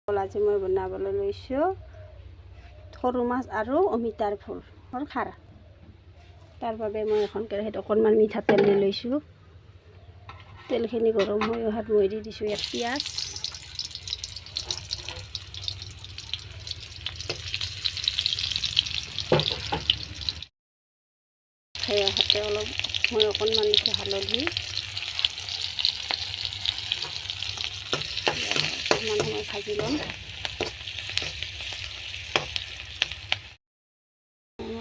আজি মই বনাবলৈ লৈছোঁ সৰু মাছ আৰু অমিতাৰ ফুলৰ খাৰ। তাৰ বাবে মই এখন কেৰাহীত অকণমান মিঠাতেল দি লৈছোঁ। তেলখিনি গৰম হৈ অহাত মই দি দিছোঁ ইয়াত পিঁয়াজ, সেয়া হাতে অলপ মই অকণমান দিছোঁ হালধি, অকণমান সময় ভাজি ল'ম।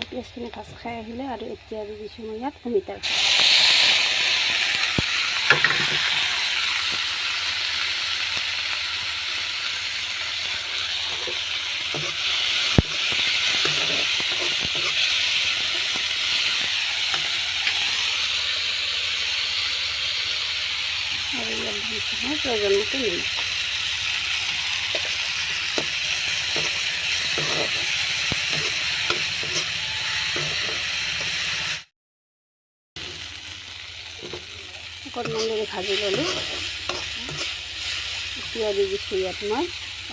পিঁয়াজখিনি ভাজ খাই আহিলে আৰু এতিয়া দি দিছোঁ মই ইয়াত অমিতাৰ ফুল। আৰু ইয়াত দিছোঁ মই প্ৰয়োজন মতে নিমখ। অকণমান দেৰি ভাজি ল'লোঁ। এতিয়া দি দিছোঁ ইয়াত মই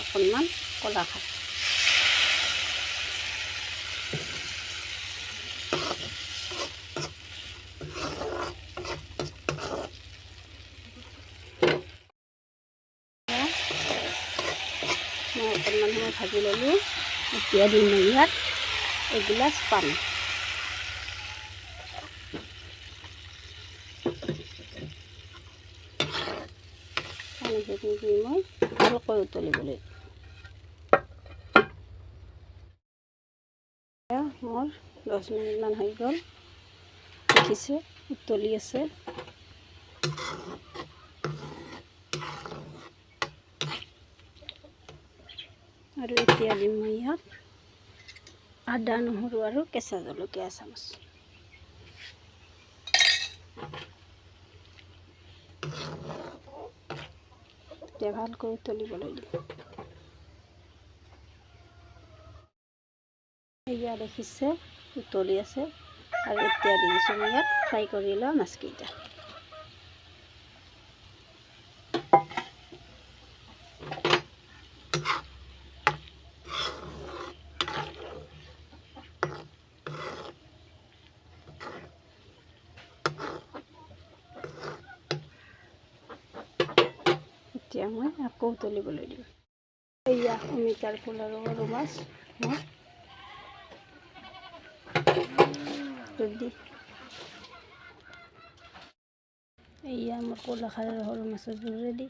অকণমান কলাখাৰ। মই অকণমান সময় ভাজি ল'লোঁ। এতিয়া দিম মই ইয়াত এগিলাচ পানী। পানীখিনি দি মই ভালকৈ উতলিবলৈ মোৰ 10 মিনিটমান হৈ গ'ল। দেখিছে উতলি আছে। আৰু এতিয়া দিম মই ইয়াত আদা, নহৰু আৰু কেঁচা জলকীয়া এচামুচ। এতিয়া ভালকৈ উতলিবলৈ দিম। এয়া দেখিছে উতলি আছে। আৰু এতিয়া দি দিছোঁ মই ইয়াত ফ্ৰাই কৰি লোৱা মাছকেইটা। এতিয়া মই আকৌ উতলিবলৈ দিম। এয়া অমিতাৰ ফুল আৰু সৰু মাছ মোৰ ৰেডি। এয়া মোৰ কলাখাৰ আৰু সৰু মাছৰ জোল ৰেডি।